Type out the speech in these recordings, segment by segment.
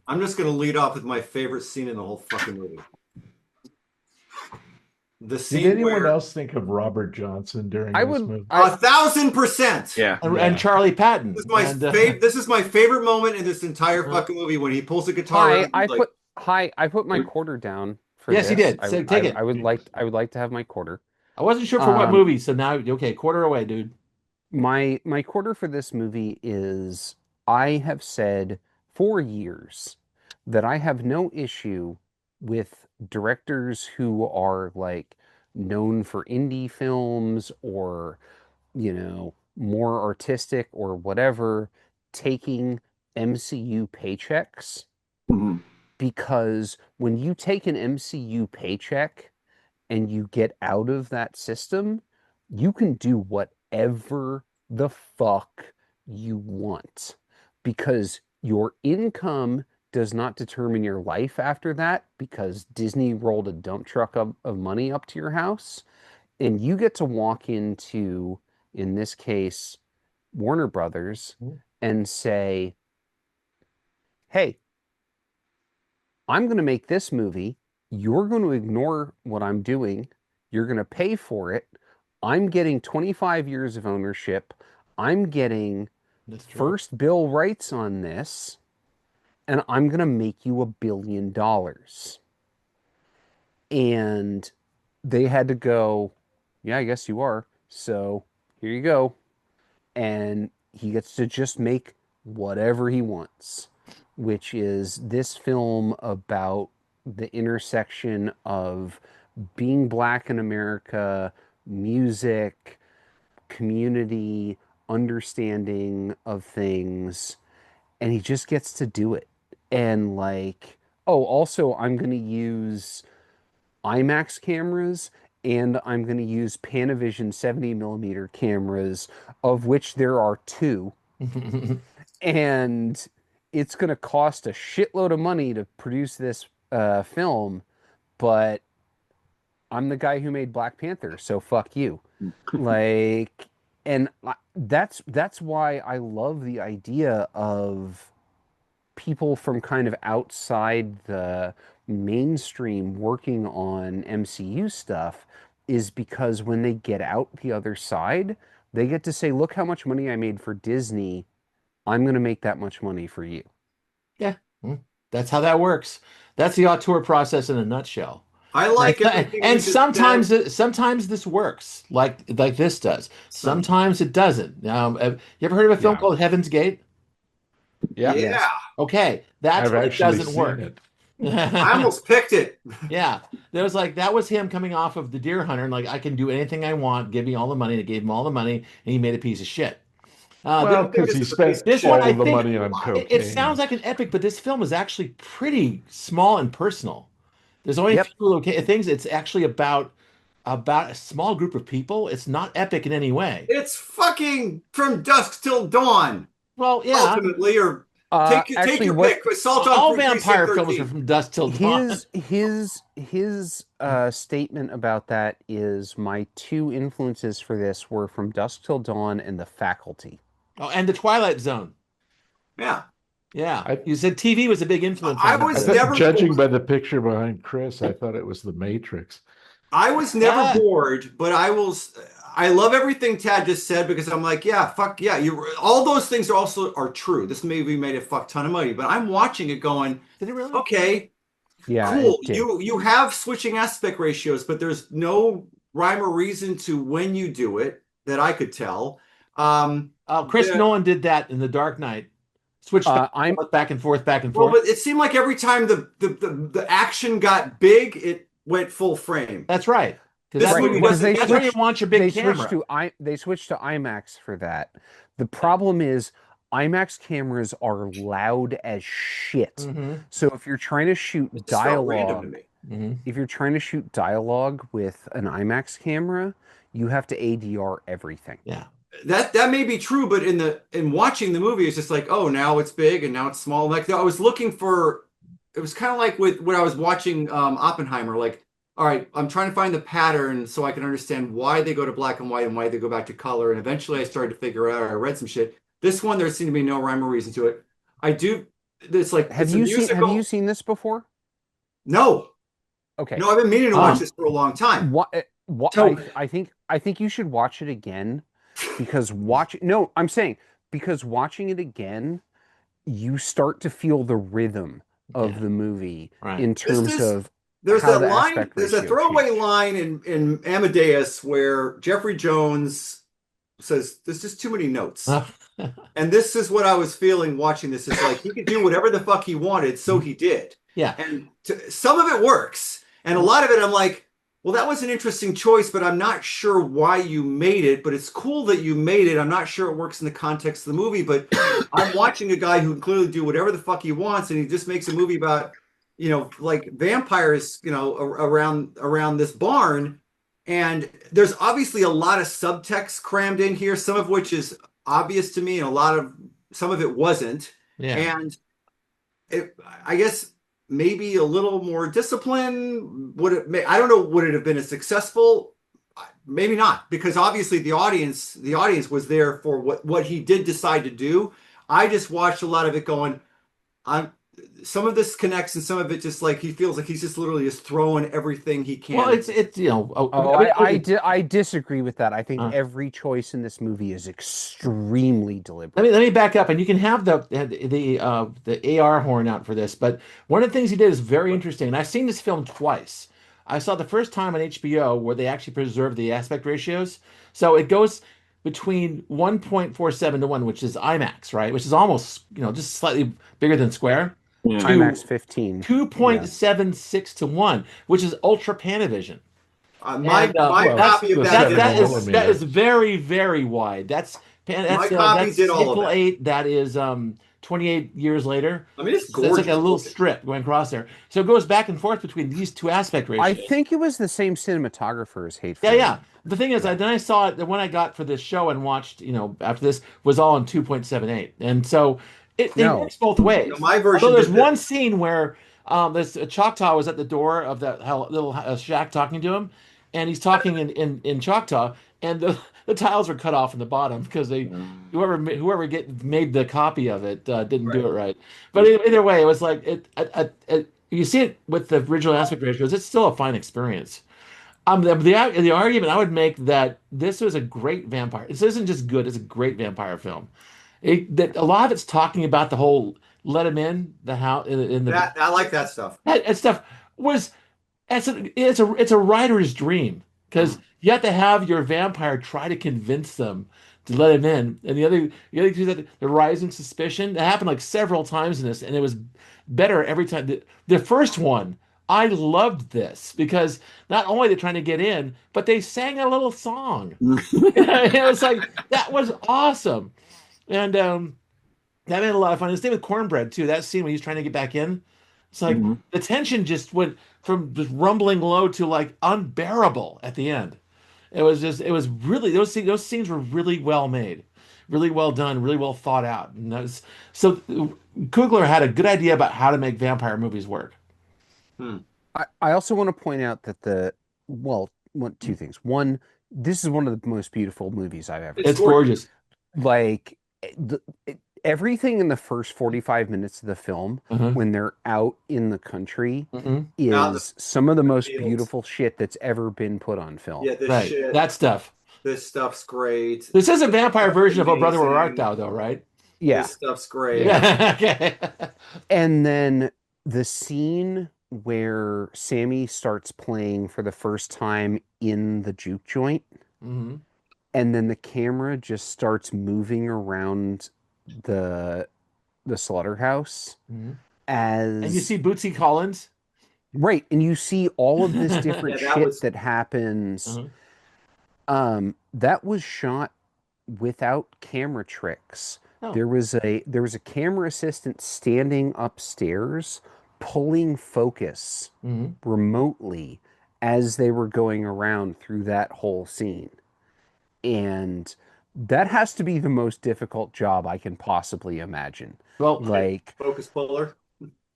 I'm just gonna lead off with my favorite scene in the whole fucking movie. The Did scene anyone where else think of Robert Johnson during I this would movie? I 1,000%. Yeah. And Charlie Patton. And This is my favorite moment in this entire uh, fucking movie when he pulls the guitar out and he's like, I put my quarter down for yes, he this. did. So take it. I would like to have my quarter. I wasn't sure for what Um movie, so now okay, quarter away, dude. my quarter for this movie is I have said for years that I have no issue with directors who are like known for indie films or more artistic or whatever, taking MCU paychecks Mhm. because when you take an MCU paycheck and you get out of that system, you can do whatever the fuck you want because your income does not determine your life after that because Disney rolled a dump truck of money up to your house and you get to walk into, in this case, Warner Brothers and say, hey, I'm going to make this movie. You're going to ignore what I'm doing. You're going to pay for it. I'm getting 25 years of ownership. I'm getting That's true. first bill rights on this, and I'm going to make you $1 billion. And they had to go, yeah, I guess you are. So here you go. And he gets to just make whatever he wants, which is this film about the intersection of being black in America, music, community, understanding of things, and he just gets to do it. And like, oh, also, I'm going to use IMAX cameras and I'm going to use Panavision 70 millimeter cameras, of which there are two. And it's going to cost a shitload of money to produce this film, but I'm the guy who made Black Panther, so fuck you. Like, and that's why I love the idea of people from kind of outside the mainstream working on MCU stuff is because when they get out the other side, they get to say, look how much money I made for Disney. I'm going to make that much money for you. Yeah, that's how that works. That's the auteur process in a nutshell. I And, like everything you and just said. sometimes this works, like this does. Some, Sometimes it doesn't. You ever heard of a film Yeah. called Heaven's Gate? Yeah. yeah, Yes. Okay, that's I've when it actually doesn't seen work. it. I almost picked it. Yeah, there was like that was him coming off of the Deer Hunter, and like I can do anything I want. Give me all the money. They gave him all the money, and he made a piece of shit. I This, don't one- think this, this one- is this a one, piece of this shit. one, I of the think money on it sounds like an epic, but this film is actually pretty small and personal. There's only a Yep. few things. It's actually about a small group of people. It's not epic in any way. It's fucking from dusk till dawn, Well, yeah, ultimately, or take Actually, your what pick. Assault on all Precinct vampire films are 13. from dusk till dawn. his statement about that is my two influences for this were From Dusk Till Dawn and The Faculty. Oh, and the Twilight Zone. Yeah, Yeah, I, you said TV was a big influence I on him for I was this. thought, never judging bored. by the picture behind Chris, I thought it was The Matrix. I was never Ah, bored, but I love everything Tad just said because I'm like, yeah, fuck yeah. All those things are true. This movie made a fuck ton of money, but I'm watching it going, did it really? okay, Yeah, cool. it did. You have switching aspect ratios, but there's no rhyme or reason to when you do it that I could tell. Chris The Nolan did that in The Dark Knight. Switched I'm back and forth, back and Well, forth. but it seemed like every time the action got big, it went full frame. That's right. Because This that's right what you movie want. because doesn't That's do where you that. want your big they switched camera. they switched to IMAX for that. The problem is IMAX cameras are loud as shit. Hmm. So if you're trying to shoot It just felt random to dialogue, me. Hmm. if you're trying to shoot dialogue with an IMAX camera, you have to ADR everything. Yeah. That may be true, but in watching the movie, it's just like, oh, now it's big and now it's small. Like I was looking for, it was kind of like with when I was watching Oppenheimer. Like, all right, I'm trying to find the pattern so I can understand why they go to black and white and why they go back to color. And eventually, I started to figure out. I read some shit. This one, there seemed to be no rhyme or reason to it. I do. it's like Have it's a you seen musical. this before? No, Okay. no, I've been meaning to watch this for a long time. What So I think you should watch it again because no, I'm saying because watching it again, you start to feel the rhythm of Yeah. the movie Right. in this terms is of there's how that the line, aspect there's a ratio throwaway change. line in Amadeus where Jeffrey Jones says there's just too many notes. And this is what I was feeling watching this. Is like he could do whatever the fuck he wanted, so he did. Yeah. And some of it works, and a lot of it I'm like, well, that was an interesting choice, but I'm not sure why you made it. But it's cool that you made it. I'm not sure it works in the context of the movie, but I'm watching a guy who can clearly do whatever the fuck he wants, and he just makes a movie about, like vampires, around this barn. And there's obviously a lot of subtext crammed in here, some of which is obvious to me, and some of it wasn't. Yeah. And I guess maybe a little more discipline I don't know, would it have been as successful? Maybe not, because obviously the audience was there for what he did decide to do. I just watched a lot of it going, I'm some of this connects, and some of it just like he feels like he's just literally just throwing everything he Well, can. it's Oh, I disagree with that. I think uh, every choice in this movie is extremely let deliberate. me back up, and you can have the AR horn out for this. But one of the things he did is very interesting, and I've seen this film twice. I saw the first time on HBO where they actually preserved the aspect ratios, so it goes between 1.47 to 1, which is IMAX, right? Which is almost just slightly bigger than square, Yeah. IMAX to 15. Yeah. 2.76 to 1, which is Ultra Panavision. My And my Well, that's copy of the that that did seven that all is of it. that millimeter. is very, very wide. My copy That's did all of Hateful that. Eight. That is 28 years later. I mean, it's So it's like a gorgeous little looking. strip going across there. So it goes back and forth between these two aspect I ratios. think it was the same cinematographer as Yeah, Hateful Eight. yeah. The thing is, Yeah. then I saw it. The one I got for this show and watched, after this was all in 2.78, and so it No. works both No, ways. my Although version there's did that. one scene where this Choctaw was at the door of that little shack talking to him, and he's talking in Choctaw, and the tiles were cut off in the bottom because made the copy of it didn't do Right. it right. But either way, it was like you see it with the original aspect ratios. It's still a fine experience. The argument I would make that this was a great vampire. This isn't just good; it's a great vampire film. A lot of it's talking about the whole let him in the house in the That I like that stuff. that stuff was it's a writer's dream because Mm. you have to have your vampire try to convince them to let him in, and the other two that the rising suspicion that happened like several times in this, and it was better every time. The first one, I loved this because not only they're trying to get in, but they sang a little song. It was like that was awesome, and that made a lot of fun. And same with Cornbread too. That scene when he's trying to get back in, it's like Mhm. the tension just went from just rumbling low to like unbearable at the end. It was really those scenes were really well made, really well done, really well thought out. And so Coogler had a good idea about how to make vampire movies work. Hmm. I also want to point out that two things. One, this is one of the most beautiful movies I've ever It's It's seen. gorgeous. Like everything in the first 45 minutes of the film Uh-huh. when they're out in the country Hmm. Out in is some of the most fields. beautiful shit that's ever been put on film. Yeah, Right. That stuff. this stuff's great. This is a vampire Stuff's version of Oh Brother Where Art amazing. Thou, though, right? Yeah. This stuff's great. Yeah. Okay. And then the scene where Sammy starts playing for the first time in the juke joint, Hmm. and then the camera just starts moving around the slaughterhouse Hmm. as And you see Bootsy Collins. right, and you see all of this Yeah, different that shit was that happens. Uh-huh. That was shot without camera tricks. Oh. There was a camera assistant standing upstairs pulling focus Hmm. remotely as they were going around through that whole scene. And that has to be the most difficult job I can possibly imagine. Well, Like, focus puller.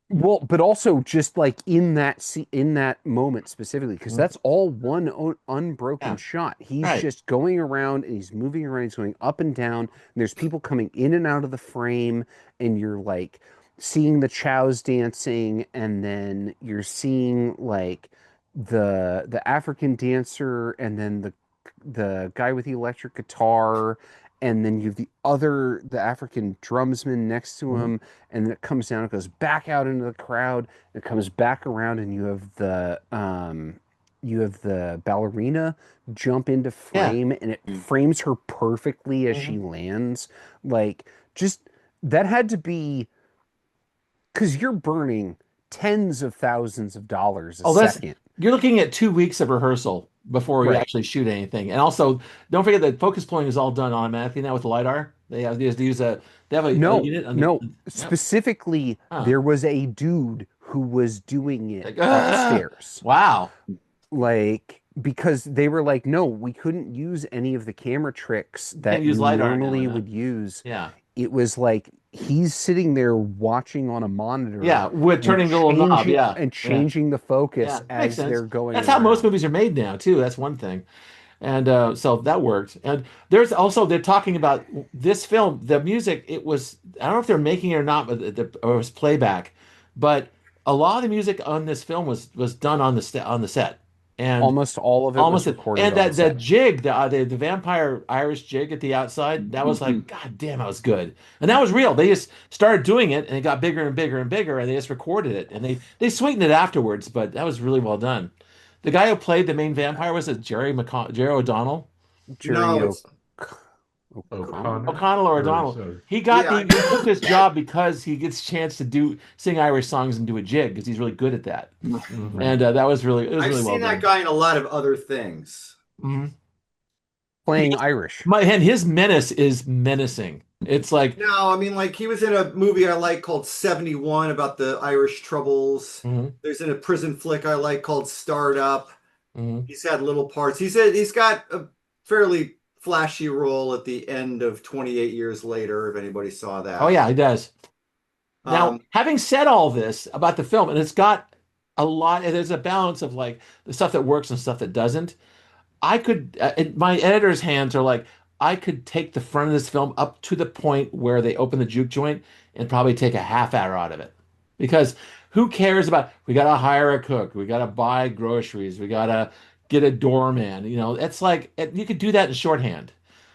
well, but also just like in that moment specifically, because that's all one unbroken yeah, shot. He's right. just going around and he's moving around. He's going up and down. And there's people coming in and out of the frame, and you're like, seeing the chows dancing, and then you're seeing like the African dancer, and then the guy with the electric guitar, and then you have the African drumsman next to Mhm. him, and then it comes down, it goes back out into the crowd, it comes back around, and you have the ballerina jump into Yeah. frame, and it frames her perfectly as she Mhm. lands. Like, just that had to be, because you're burning tens of thousands of dollars a Oh, that's second. you're looking at 2 weeks of rehearsal before you Right. actually shoot anything. And also, don't forget that focus pulling is all done automatically now with LiDAR. They just use they have a No, unit on the no. yep. Specifically, Huh. there was a dude who was doing it Like, upstairs. wow. Like, because they were like, no, we couldn't use any of the camera tricks Can't that use you LiDAR now, normally huh? would use. Yeah. It was like he's sitting there watching on a monitor Yeah, with and turning the little knob. Yeah. Yeah. changing the focus Yeah. Makes as sense. they're going That's how most around. movies are made now, too. That's one thing. And so that worked. And there's also they're talking about this film, the music. It was I don't know if they're making it or not, but or it was playback. But a lot of the music on this film was done on the set, and Almost all of it almost was recorded and on that set. jig, the vampire Irish jig at the outside, that was like God damn, that was good, and that was real. They just started doing it, and it got bigger and bigger and bigger, and they just recorded it, and they sweetened it afterwards, but that was really well done. The guy who played the main vampire was it Jerry O'Donnell? Jerry No, it's O'Connell. O'Connor O'Connell or or O'Donnell. so. yeah. He took this job because he gets a chance to sing Irish songs and do a jig because he's really good at that. Mhm. And that was it was I've really well seen that done. guy in a lot of other things. Mhm. Playing Irish. And his menace is menacing. It's like, No, I mean, like he was in a movie I like called 71 about the Irish Troubles. mhm, There's in a prison flick I like called Startup. mhm. He's had little parts. He's got a fairly flashy role at the end of 28 Years Later, if anybody saw Oh that. yeah, he does. Now, Um, having said all this about the film, and it's got a lot, and there's a balance of like the stuff that works and stuff that doesn't. I could, my editor's hands are like, I could take the front of this film up to the point where they open the juke joint and probably take a half hour out of it. Because who cares about, we got to hire a cook, we got to buy groceries, we got to get a doorman. You know, it's like, you could do that in shorthand.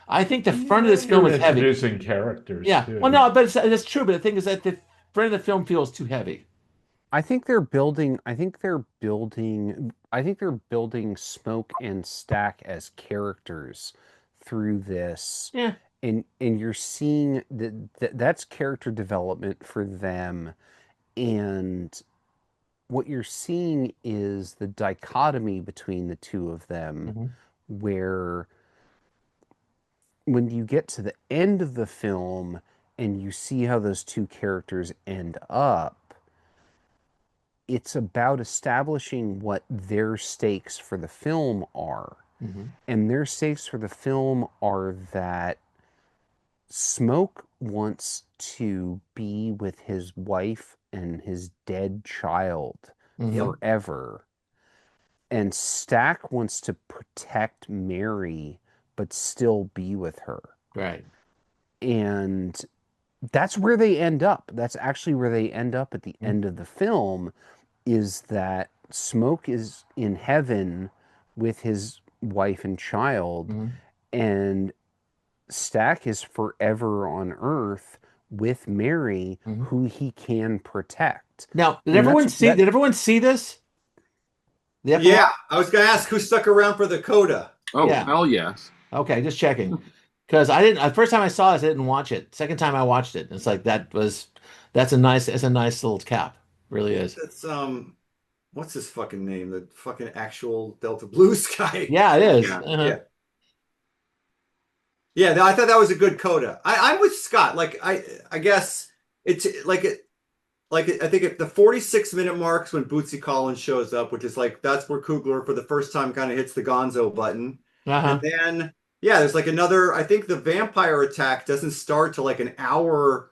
I think the front of Yeah, this film you're is heavy. introducing characters Yeah. Well, too. no, but it's true. But the thing is that the front of the film feels too heavy. I think they're building Smoke and Stack as characters through this. Yeah. And you're seeing that's character development for them. And what you're seeing is the dichotomy between the two of them, Mhm. where when you get to the end of the film and you see how those two characters end up, it's about establishing what their stakes for the film are. Mhm. And their stakes for the film are that Smoke wants to be with his wife and his dead child Mhm. forever. And Stack wants to protect Mary, but still be with her. Right. And that's where they end up. That's actually where they end up at the Mhm. end of the film, is that Smoke is in heaven with his wife and child, Mhm. and Stack is forever on Earth with Mary, Mhm. who he can protect. Now, And that's that. Did everyone see this? The epilogue? yeah, I was going to ask who stuck around for the coda. Oh, Yeah. hell yes. Okay, just checking. Because I didn't. The first time I saw this, I didn't watch it. Second time I watched it, it's like that's a nice little cap. Really is. That's what's his fucking name? The fucking actual Delta Blues guy. Yeah, it is. Yeah. Uh-huh. Yeah, I thought that was a good coda. I'm with Scott. Like I guess it's I think at the 46-minute marks when Bootsy Collins shows up, which is like that's where Coogler for the first time kind of hits the Gonzo button. Uh-huh. And then yeah, there's like another. I think the vampire attack doesn't start till like an hour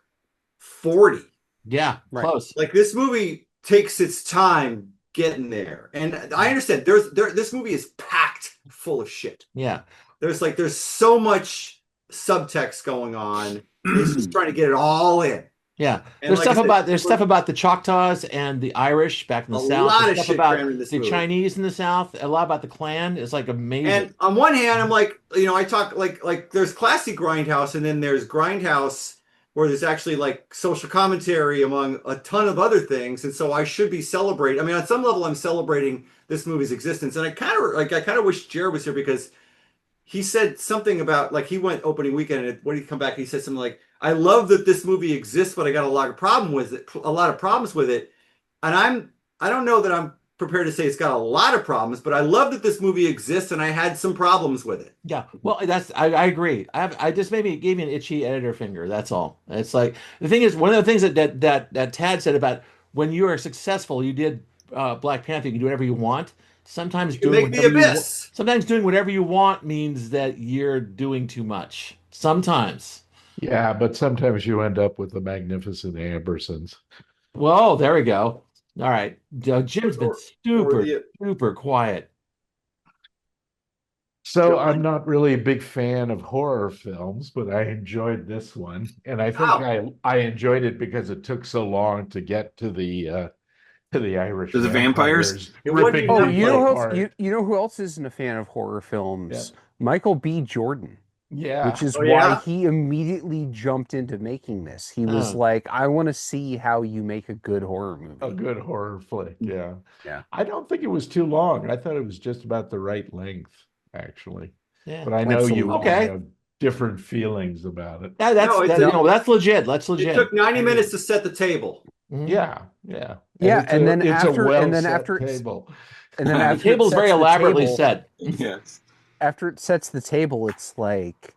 40. Yeah, Right. close. Like this movie takes its time getting there, and I understand this movie is packed full of shit. Yeah. There's so much subtext going on. It's just trying to get it all in. Yeah, And like I said, there's stuff about the Choctaws and the Irish back in a the South. lot There's of stuff shit about crammed in this the movie. Chinese in the South. A lot about the Klan. It's like amazing. And on one hand, I'm like, I talk like there's classic Grindhouse, and then there's Grindhouse where there's actually like social commentary among a ton of other things. And so I should be celebrating. I mean, on some level, I'm celebrating this movie's existence. And I kind of wish Jared was here because he said something about like he went opening weekend, and when he come back, he said something like, "I love that this movie exists, but I got a lot of problems with it." And I don't know that I'm prepared to say it's got a lot of problems, but I love that this movie exists, and I had some problems with it. Yeah, well, I agree. I just maybe gave me an itchy editor finger. That's all. It's like the thing is one of the things that Tad said about when you are successful, you did Black Panther. You can do whatever you want. You can make the abyss. Sometimes doing whatever you want means that you're doing too much. Sometimes. Yeah, but sometimes you end up with the magnificent Ambersons. Well, there we go. All right, Jim's been Or super the super quiet. So I'm John. not really a big fan of horror films, but I enjoyed this one, and I think Wow. I enjoyed it because it took so long to get to the Irish To the vampires? vampires And what ripping did Oh, you you play? know people who apart. you know who else isn't a fan of horror Yeah, films? Michael B. Jordan, which yeah, is Oh why yeah. he immediately jumped into making this. He was Oh, like, I want to see how you make a good horror a movie. good horror flick. Yeah, Yeah. I don't think it was too long. I thought it was just about the right length, actually. yeah. But I know It's a you all long. Okay. have different feelings about it. Yeah, No, it's No, that's legit. That's it legit. took 90 I minutes mean, to set the table. Mhm. yeah, yeah, yeah, and then it's a after well and then set after table. and then The after it table is very sets the elaborately table, set. Yes. after it sets the table, it's like,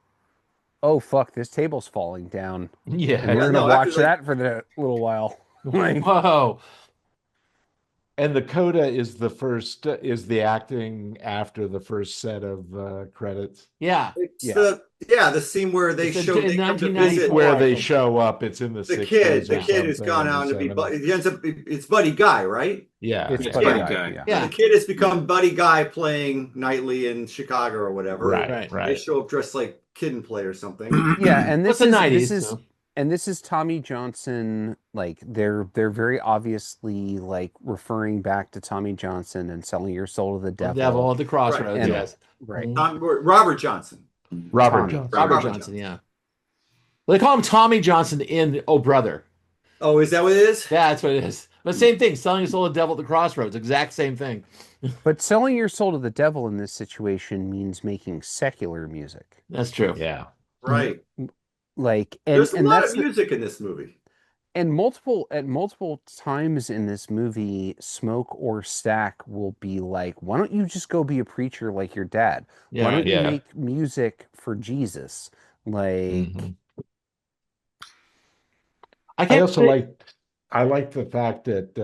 oh fuck, this table's falling down. And Yeah. we're Yeah, gonna no, after watch like that for the little while. Like, Whoa. And the coda is is the acting after the first set of credits. Yeah. it's yeah. the scene where they It's show in they come to It's visit 1994, where I they think. show up. It's in the the 60s kid. The or kid has something, gone or the on to be 70s. he ends up it's Buddy Guy, right? Yeah, It's It's Buddy Buddy Guy. Guy. Yeah. Yeah. The kid has become Buddy Guy playing nightly in Chicago or whatever. right, Right. They right. show up dressed like Kid and Play or something. Yeah, and What's this the is 90s? this is So. and this is Tommy Johnson. Like they're very obviously like referring back to Tommy Johnson and selling your soul to the The devil. devil at the crossroads, And yes. right, Mhm. Robert Johnson. Robert Tommy. Johnson. Robert Robert Johnson, yeah. Well, they call him Tommy Johnson in Oh Brother. Oh, is that what it is? Yeah, that's what it is. But same thing, selling your soul to the devil at the crossroads. Exact same thing. But selling your soul to the devil in this situation means making secular music. That's true. Yeah. Right. Like There's a and lot that's of music in this movie. and at multiple times in this movie, Smoke or Stack will be like, "Why don't you just go be a preacher like your dad? Why Yeah. don't you Yeah. make music for Jesus?" Like, Mhm. I I can't also say- like the fact that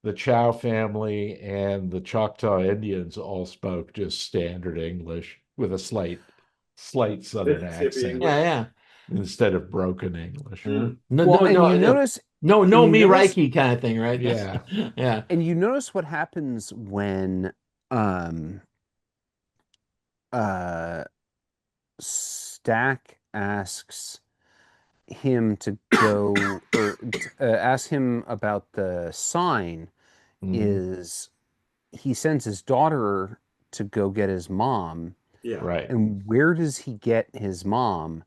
the Chow family and the Choctaw Indians all spoke just standard English with a slight Southern Mississippi accent English. yeah. instead of broken English. Mm. No, well, and you no, notice no, you me notice- Reiki kind of thing, right? Yeah. Yeah. and you notice what happens when uh Stack asks him to go or ask him about the sign. Mhm. Is he sends his daughter to go get his mom, Yeah. Right. and where does he get his mom?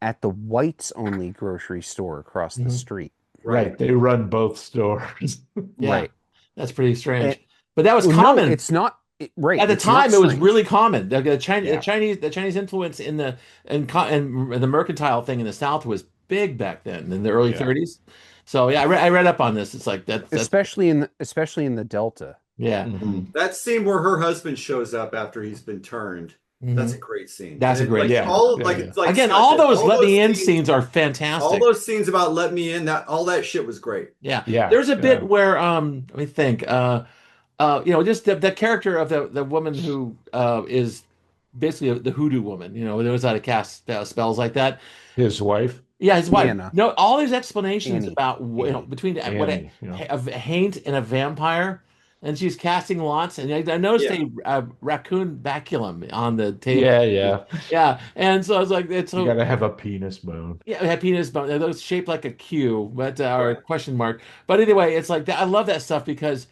At the whites only grocery store across the Mhm. street. Right. They run both stores. Yeah. Right. That's pretty strange. And- But that was Well, common. no, it's not right. At the it's not time, it was strange. really common. The Yeah. Chinese influence in and the mercantile thing in the South was big back then in the early Yeah. 30s. So yeah, I read up on this. It's like that's especially in the Delta. yeah. Mhm. That scene where her husband shows up after he's been turned. That's a Mhm. great scene. That's a And great like, scene. all Yeah, like yeah. it's like Again, Scott all said, those let me in scenes, scenes are all fantastic. those scenes about let me in, that all that shit was great. Yeah. Yeah. There's a bit Yeah. where let me think just the character of the woman who is basically the hoodoo woman, who knows how to cast spells like that. His wife. Yeah, his wife. Anna. No, all these explanations Annie. about Annie. between Annie, a haint and a vampire. and she's casting lots. And I noticed Yeah. a raccoon baculum on the table. Yeah, yeah. Yeah, and so I was like, it's You so gotta have a penis bone. yeah, it had penis bone. It was shaped like a Q, but or a Right. question mark. But anyway, it's like that. I love that stuff because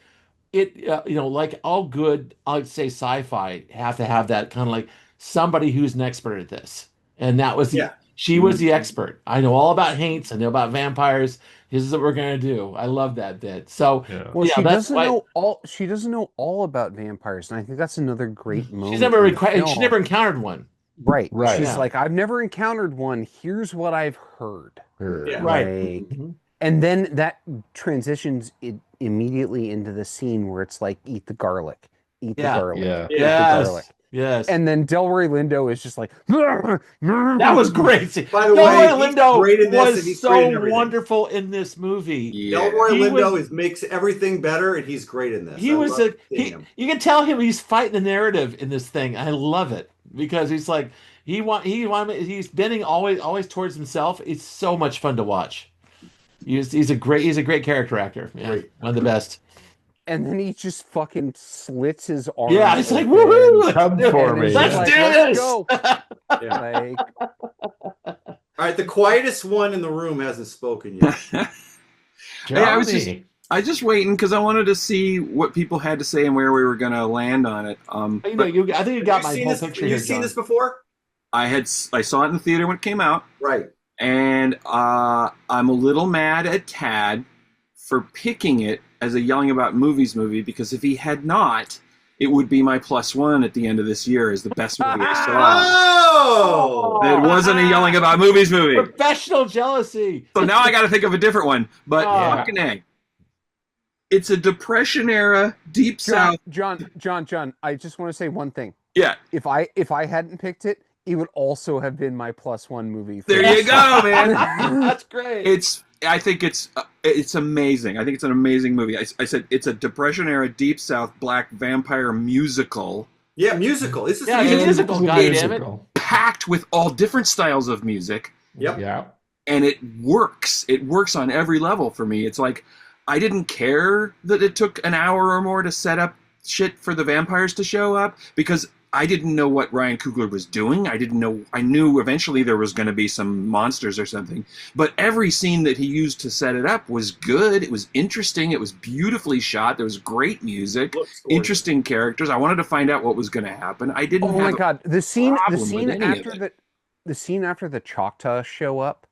it, like all good, I'd say sci-fi have to have that kind of like somebody who's an expert at this. And that was Yeah. she was the expert. I know all about haints. I know about vampires. This is what we're gonna do. I love that bit. So Yeah. Well, yeah, that's why she doesn't know all about vampires, and I think that's another great she's moment never in the she's never film. encountered one. Right. Right. She's Yeah. like, I've never encountered one. Here's what I've heard. Sure. Yeah. Right. Like, Mhm. and then that transitions it immediately into the scene where it's like, eat the garlic, eat the Yeah. garlic, Yeah. eat the Yes. garlic. Yes. And then Delroy Lindo is just like, That was great. By the Delroy way, he's Lindo great in this, and was he's great in so everything. wonderful in this movie. Delroy He Lindo was makes everything better, and he's great in this. he I was love seeing he him. you can tell him he's fighting the narrative in this thing. I love it because he's like he's bending always towards himself. It's so much fun to watch. He's a great character actor. Yeah, Great. one of the best. and then he just fucking slits his arm. Yeah, it's like open, woohoo! Come for and me. is Let's like, do let's this. go. Yeah. Like, All right, the quietest one in the room hasn't spoken yet. Hey, I was Johnny. just waiting because I wanted to see what people had to say and where we were going to land on it. But I think you got Have my you seen whole this? picture Have here, you seen John. this before? I saw it in the theater when it came out, Right. and I'm a little mad at Tad for picking it as a yelling about movies movie because if he had not, it would be my +1 at the end of this year as the best movie I saw. Oh! It wasn't a yelling about movies movie. Professional jealousy. So now I got to think of a different one. But Oh. fucking A. It's a Depression era, Deep South. John, I just want to say one thing. Yeah, If I hadn't picked it, it would also have been my +1 movie. for there this. you go, man. That's great. I think it's amazing. I think it's an amazing movie. I said it's a Depression era Deep South black vampire musical Yeah, musical. This is Yeah, the it's a musical. musical, goddammit. Musical. packed with all different styles of music, Yep. Yeah. and it works. It works on every level for me. It's like I didn't care that it took an hour or more to set up shit for the vampires to show up because I didn't know what Ryan Coogler was doing. I didn't know. I knew eventually there was going to be some monsters or something. But every scene that he used to set it up was good. It was interesting. It was beautifully shot. There was great music, Looks gorgeous. interesting characters. I wanted to find out what was going to happen. I didn't Oh my have god, the scene problem with any of the scene after the Choctaws show up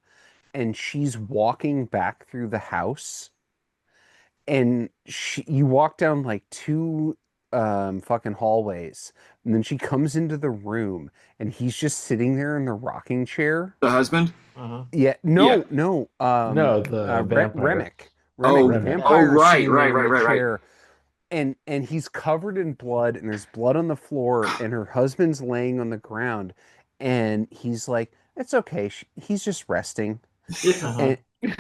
and she's walking back through the house and you walk down like two fucking hallways and then she comes into the room and he's just sitting there in the rocking chair. the husband. Uh-huh. Yeah, Yeah. no, No, the vampire. Remick. Oh, the Remick. vampire Oh, right, sitting right, there in the right, right, right. chair. And he's covered in blood and there's blood on the floor and her husband's laying on the ground and he's like, it's okay, he's just resting. Yeah. Uh-huh.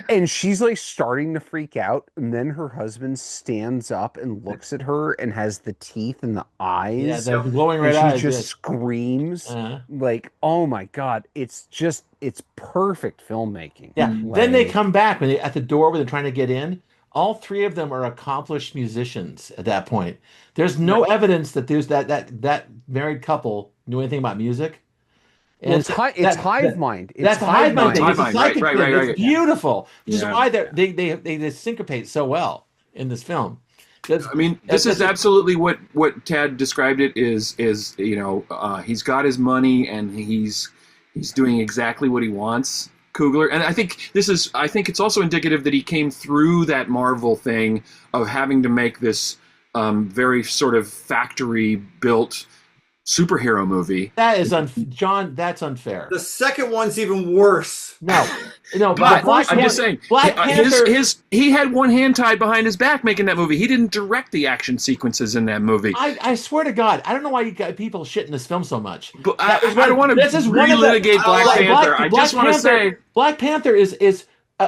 And she's like starting to freak out and then her husband stands up and looks at her and has the teeth and the eyes. Yeah, the glowing and red she eyes. just yes. screams Uh-huh. like, oh my god, it's perfect filmmaking. Yeah. Then they Like, come back when at the door when they're trying to get in. All three of them are accomplished musicians at that point. There's no evidence that there's that married couple knew anything about music. well, it's hive mind. It's That's the hive mind thing. Hive It's a mind, psychic right, thing. right, right, It's right. beautiful. Which is Yeah. why they syncopate so well in this film. I mean, this is absolutely what Tad described it is he's got his money and he's doing exactly what he wants, Coogler. And I think it's also indicative that he came through that Marvel thing of having to make this very sort of factory built superhero movie. That is John. That's unfair. The second one's even worse. No, But Black I'm just Panther- saying, Black Panther. he had one hand tied behind his back making that movie. He didn't direct the action sequences in that movie. I swear to God, I don't know why you got people shitting this film so much. But That is I don't want to this is one of the- relitigate Black like Panther. I just want to say, Black Panther is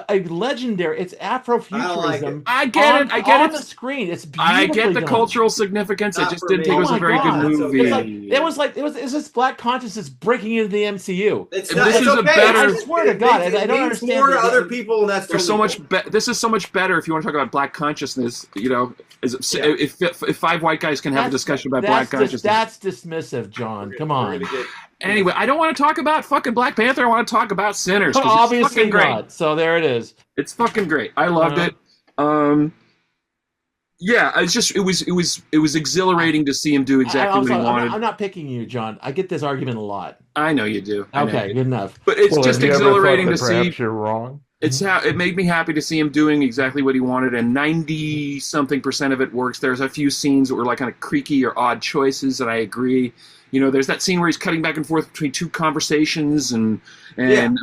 a legendary. It's Afrofuturism. I get it. I get on it. the screen. It's I beautifully get the done. cultural significance. I Not just for didn't me. think it was Oh a my very good God. movie. It's this black consciousness breaking into the MCU. It's And not. this it's is a okay. better- It's I swear to God, it I don't means understand more to the- other people, and that's There's so totally much. cool. This is so much better if you want to talk about black consciousness. You know, if five white guys can have a discussion about black consciousness. That's dismissive, John. Come on. Anyway, I don't want to talk about fucking Black Panther. I want to talk about Sinners. 'Cause it's Obviously fucking great. not. So there it is. It's fucking great. I loved it. Yeah, it's just it was exhilarating to see him do exactly what he wanted. I'm not picking you, John. I get this argument a lot. I know you do. I know Okay, you do. good enough. But it's Well, just have you ever thought exhilarating that to see. perhaps you're wrong. It made me happy to see him doing exactly what he wanted, and 90-something% of it works. There's a few scenes that were like kind of creaky or odd choices, and I agree. You know, there's that scene where he's cutting back and forth between two conversations, and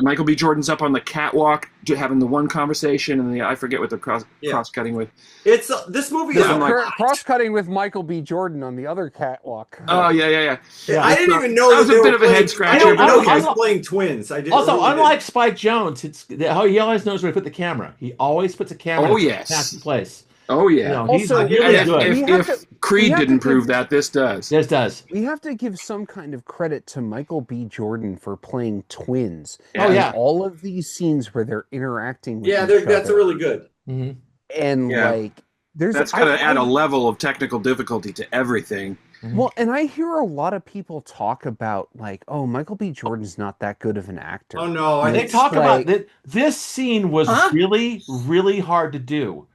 Michael B. Jordan's up on the catwalk having the one conversation, and I forget what they're cross-cutting with. It's this movie This is is like- Cross-cutting with Michael B. Jordan on the other catwalk. Oh yeah. I didn't even know That was a they bit were of a head playing- scratcher, I didn't but- know he was I'm- playing twins. I didn't. Also, really unlike didn't. Spike Jones, he always knows where to put the camera. He always puts a camera Oh, in yes. a fast place. Oh yeah. You know, he's Also, really And good. We have if to- Creed we have didn't to prove give- that, this does. This does. We have to give some kind of credit to Michael B. Jordan for playing twins. Oh, in yeah. all of these scenes where they're interacting with Yeah, each that's other. really good. Mhm. And Yeah. like, there's That's going to add a level of technical difficulty to everything. Well, and I hear a lot of people talk about like, oh, Michael B. Jordan's not that good of an actor. Oh no, I And They think it's talk about like- that. This scene was really, really hard to do.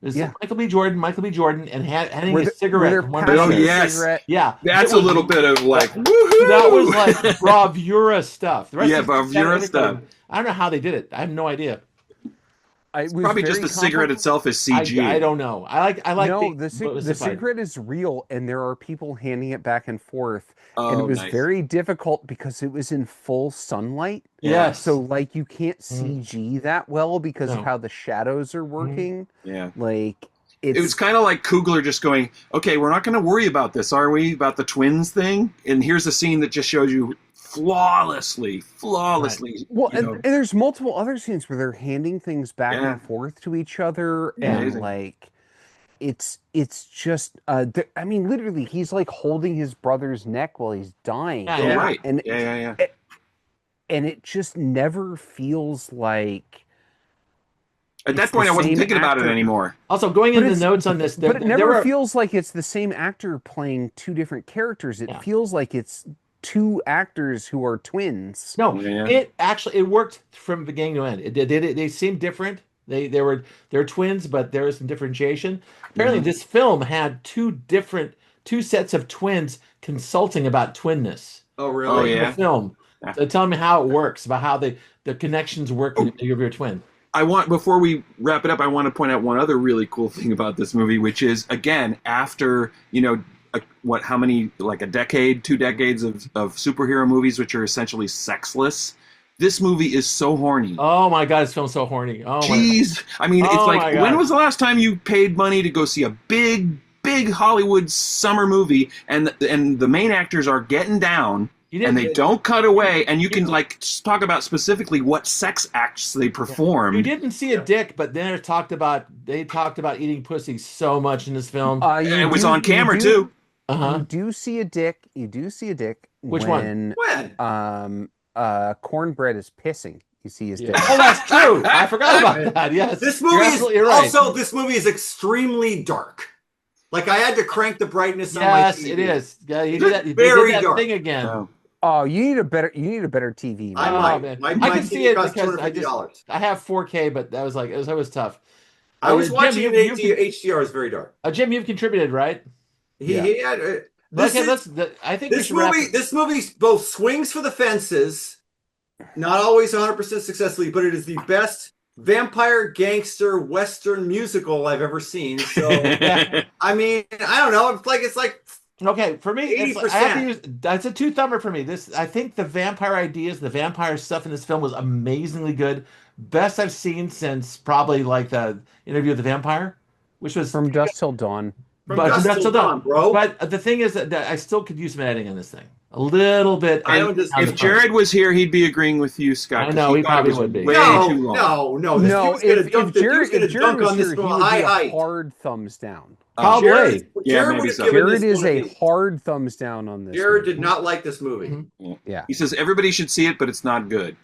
This is Yeah. Michael B. Jordan, and handing Where a they're cigarette. from one passing Oh, person. a yes. cigarette. Yeah, That's it a was- little bit of like, woohoo! That was like bravura stuff. The rest Yeah, of the bravura everything- stuff. I don't know how they did it. I have no idea. It was Probably just very the cigarette itself is I CG. don't know. I like. No, the but cigarette is real, and there are people handing it back and forth, and Oh, it was nice. very difficult because it was in full sunlight. Yes. So like you can't CG that well because No. of how the shadows are working. Yeah. Like It was kind of like Coogler just going, okay, we're not going to worry about this, are we? About the twins thing? And here's a scene that just shows you flawlessly. well, you and know. there's multiple other scenes where they're handing things back Yeah. and forth to each other, Yeah. and Amazing. like it's just I mean, literally, he's like holding his brother's neck while he's dying. Yeah, Oh, yeah. right. And Yeah. and it just never feels like. At that It's point, the I wasn't same thinking about it actor. anymore. Also, going But into the it's- notes on this, But it there never were- feels like it's the same actor playing two different characters. It Yeah. feels like it's two actors who are twins. No, Yeah. it worked from beginning to end. They seemed different. They're twins, but there was some differentiation. Apparently, this film had two sets of twins consulting about twinness. Oh Oh, really? in yeah. the film. Yeah. So tell me how it works, about how the connections work when you're your twin. Before we wrap it up, I want to point out one other really cool thing about this movie, which is, again, after, how many, like a decade, 2 decades of superhero movies, which are essentially sexless. This movie is so horny. Oh my God, this film's so horny. Oh my Jeez. I mean, it's Oh my like, God. when was the last time you paid money to go see a big Hollywood summer movie and the main actors are getting down You and they don't cut away, and you can like talk about specifically what sex acts they perform. You didn't see a dick, but then they talked about eating pussy so much in this film. And it was on camera too. Uh-huh. You do see a dick. You do see a dick. Which one? When? Cornbread is pissing. You see his dick. Oh, that's true. I forgot about that. Yes, This You're movie is absolutely right. also this movie is extremely dark. Like I had to crank the brightness on my Yes, TV. it is. Yeah, you did that. They Very did that dark. thing again. Oh. Oh, you need a better TV. I Oh, might. man. My I can TV see it costs because I $250. I have 4K, but that was like it was tough. I was Jim, watching it in you- HDR. It's very dark. Jim, you've contributed, right? He had. Okay, I think we This should wrap movie. it. This movie both swings for the fences, not always 100% successfully, but it is the best vampire gangster western musical I've ever seen. So I mean, I don't know. It's like Okay, for me, I have to 80%. use that's a two-thumber for me. I think the vampire ideas, the vampire stuff in this film was amazingly good. Best I've seen since probably like the Interview with the Vampire, which was From Dusk Till Dawn. from dusk till dawn, bro. But the thing is that I still could use some editing on this thing. a little bit. I don't on If the Jared was here, he'd be agreeing with you, Scott. I know, 'cause he thought probably it was would be. way No, too long. no. This No, dude's gonna if dunk. The dude's Jared, gonna if Jared dunk was on this here, from he a would high be a height. hard thumbs down. Probably. Jared Yeah, would maybe have so. given Jared this is one a eight. hard thumbs down on this. Jared movie. did not like this movie. Mhm. Yeah. He says everybody should see it, but it's not good.